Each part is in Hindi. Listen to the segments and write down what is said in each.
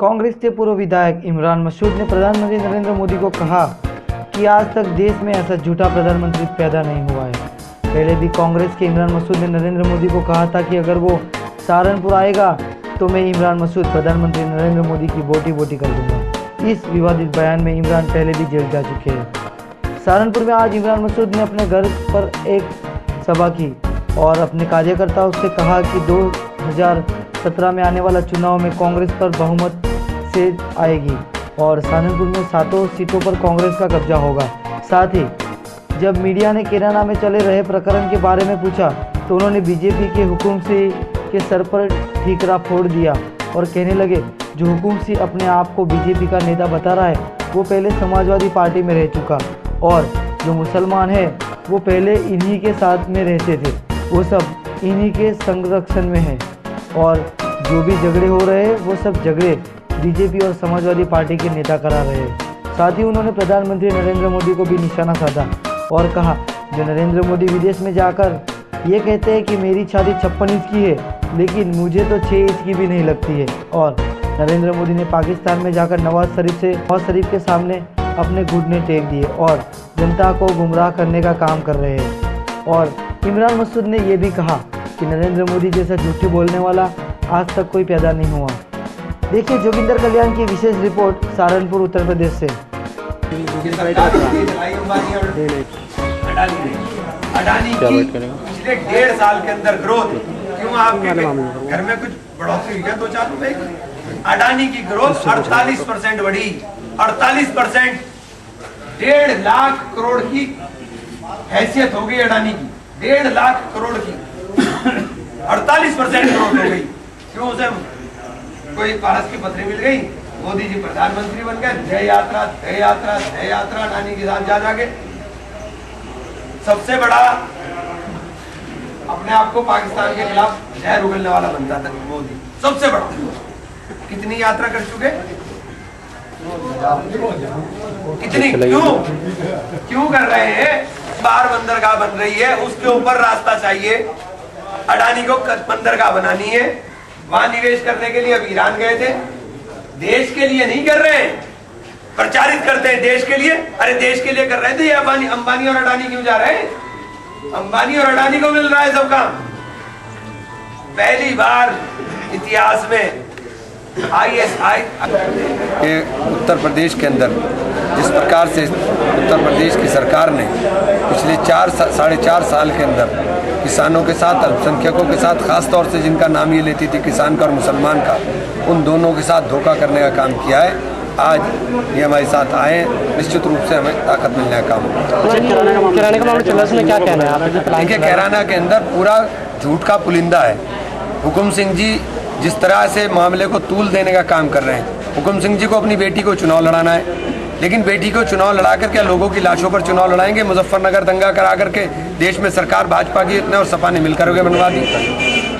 कांग्रेस के पूर्व विधायक इमरान मसूद ने प्रधानमंत्री नरेंद्र मोदी को कहा कि आज तक देश में ऐसा झूठा प्रधानमंत्री पैदा नहीं हुआ है। पहले भी कांग्रेस के इमरान मसूद ने नरेंद्र मोदी को कहा था कि अगर वो सहारनपुर आएगा तो मैं इमरान मसूद प्रधानमंत्री नरेंद्र मोदी की बोटी बोटी कर दूंगा। इस विवादित बयान में इमरान पहले भी जेल जा चुके हैं। सहारनपुर में आज इमरान मसूद ने अपने घर पर एक सभा की और अपने कार्यकर्ताओं से कहा कि 2017 में आने वाला चुनाव में कांग्रेस पर बहुमत से आएगी और सहारनपुर में 7 सीटों पर कांग्रेस का कब्जा होगा। साथ ही जब मीडिया ने कैराना में चले रहे प्रकरण के बारे में पूछा तो उन्होंने बीजेपी के हुकुम सिंह के सर पर ठीकरा फोड़ दिया और कहने लगे, जो हुकुम सिंह अपने आप को बीजेपी का नेता बता रहा है वो पहले समाजवादी पार्टी में रह चुका और जो मुसलमान है वो पहले इन्हीं के साथ में रहते थे, वो सब इन्हीं के संरक्षण में है और जो भी झगड़े हो रहे हैं वो सब झगड़े बीजेपी और समाजवादी पार्टी के नेता करा रहे हैं। साथ ही उन्होंने प्रधानमंत्री नरेंद्र मोदी को भी निशाना साधा और कहा, जो नरेंद्र मोदी विदेश में जाकर ये कहते हैं कि मेरी छाती 56 इंच की है लेकिन मुझे तो 6 इंच की भी नहीं लगती है। और नरेंद्र मोदी ने पाकिस्तान में जाकर नवाज शरीफ के सामने अपने घुटने टेक दिए और जनता को गुमराह करने का काम कर रहे हैं। और इमरान मसूद ने यह भी कहा कि नरेंद्र मोदी जैसा झूठ बोलने वाला आज तक कोई पैदा नहीं हुआ। देखिए जोगिंदर कल्याण की विशेष रिपोर्ट सहारनपुर उत्तर प्रदेश से। अडानी की पिछले 1.5 साल के अंदर ग्रोथ क्यों आपके घर में कुछ बढ़ोतरी हुई है 2-4 रुपए की? अडानी की ग्रोथ 48% बढ़ी, 48%। 1.5 लाख करोड़ की हैसियत हो गई अडानी की, 1.5 लाख करोड़ की 48% ग्रोथ हो गई। क्यों? उसे कोई पारस की पथरी मिल गई, मोदी जी प्रधानमंत्री बन गए, जय यात्रा जय यात्रा जय यात्रा अडानी के साथ जा जाके सबसे बड़ा अपने आप को पाकिस्तान के खिलाफ जहर उगलने वाला बनता था मोदी, सबसे बड़ा। कितनी यात्रा कर चुके, कितनी, क्यों कर रहे हैं? बाहर बंदरगाह बन रही है, उसके ऊपर रास्ता चाहिए, अडानी को बंदरगाह बनानी है। वहां निवेश करने के लिए अब ईरान गए थे, देश के लिए नहीं कर रहे हैं, प्रचारित करते हैं देश के लिए। अरे देश के लिए कर रहे थे, ये अंबानी और अडानी क्यों जा रहे हैं? अंबानी और अडानी को मिल रहा है सब काम। पहली बार इतिहास में ISI के उत्तर प्रदेश के अंदर जिस प्रकार से उत्तर प्रदेश की सरकार ने पिछले 4-4.5 साल के अंदर किसानों के साथ, अल्पसंख्यकों के साथ, खास तौर से जिनका नाम ये लेती थी किसान का और मुसलमान का, उन दोनों के साथ धोखा करने का काम किया है। आज ये हमारे साथ आए, निश्चित रूप से हमें ताकत मिलने का काम होगा। कैराना का मामला चल रहा है, क्या कहना है आप? देखिए, कैराना के अंदर पूरा झूठ का पुलिंदा है। हुकुम सिंह जी जिस तरह से मामले को तूल देने का काम कर रहे हैं, हुकुम सिंह जी को अपनी बेटी को चुनाव लड़ाना है, लेकिन बेटी को चुनाव लड़ा कर क्या लोगों की लाशों पर चुनाव लड़ाएंगे? मुजफ्फरनगर दंगा करा करके देश में सरकार भाजपा की और सपा ने मिलकर के बनवा दी।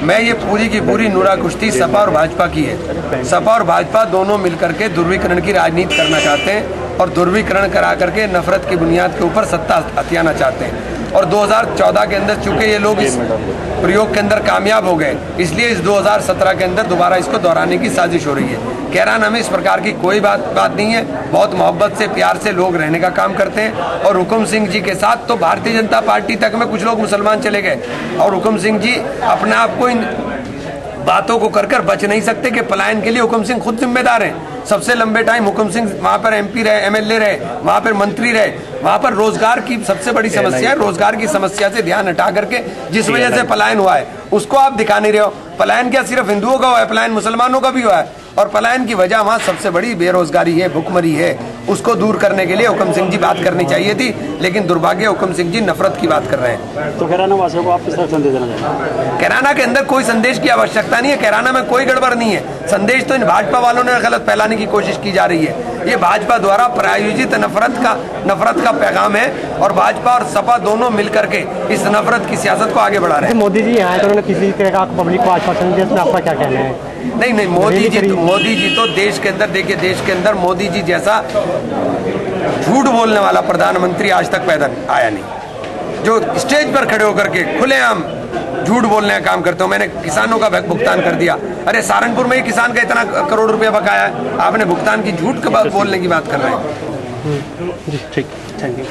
मैं ये पूरी की पूरी नूरा कुश्ती सपा और भाजपा की है। सपा और भाजपा दोनों मिलकर के ध्रुवीकरण की राजनीति करना चाहते हैं और ध्रुवीकरण करा करके नफरत की बुनियाद के ऊपर सत्ता हथियाना चाहते हैं। और 2014 के अंदर चूंकि ये लोग इस प्रयोग के अंदर कामयाब हो गए, इसलिए इस 2017 के अंदर दोबारा इसको दोहराने की साजिश हो रही है। कैराना में इस प्रकार की कोई बात नहीं है। बहुत मोहब्बत से, प्यार से लोग रहने का काम करते हैं। और हुकुम सिंह जी के साथ तो भारतीय जनता पार्टी तक में कुछ लोग मुसलमान चले गए और हुकुम सिंह जी अपने आप को इन बातों को कर बच नहीं सकते कि पलायन के लिए हुकुम सिंह खुद जिम्मेदार हैं। सबसे लंबे टाइम हुकुम सिंह वहाँ पर MP रहे, MLA रहे, वहाँ पर मंत्री रहे। वहाँ पर रोजगार की सबसे बड़ी समस्या है। रोजगार की समस्या से ध्यान हटा करके जिस वजह से पलायन हुआ है उसको आप दिखा नहीं रहे हो। पलायन क्या सिर्फ हिंदुओं का हुआ है, पलायन मुसलमानों का भी हुआ है। और पलायन की वजह वहाँ सबसे बड़ी बेरोजगारी है, भुखमरी है। उसको दूर करने के लिए हुकुम सिंह जी बात करनी चाहिए थी, लेकिन दुर्भाग्य हुकुम सिंह जी नफरत की बात कर रहे हैं। तो कैराना वासियों को आप किस तरह संदेश देना चाहेंगे? कैराना के अंदर कोई संदेश की आवश्यकता नहीं है। कैराना में कोई गड़बड़ नहीं है। संदेश तो इन भाजपा वालों ने गलत फैलाने की कोशिश की जा रही है। ये भाजपा द्वारा प्रायोजित नफरत का पैगाम है और भाजपा और सपा दोनों मिलकर के इस नफरत की सियासत को आगे बढ़ा रहे हैं। मोदी जी यहाँ तो उन्होंने किसी तरह का पब्लिक को आश्वासन दिया, इसमें आपका क्या कहना है? नहीं, मोदी जी तो देश के अंदर, देखिए देश के अंदर मोदी जी जैसा झूठ बोलने वाला प्रधानमंत्री आज तक पैदा आया नहीं, जो स्टेज पर खड़े होकर के खुलेआम झूठ बोलने का काम करते हो। मैंने किसानों का भुगतान कर दिया। अरे सहारनपुर में ही किसान का इतना करोड़ रुपया बकाया है, आपने भुगतान की झूठ के बाद बोलने की बात कर रहे हैं। जी ठीक, थैंक यू।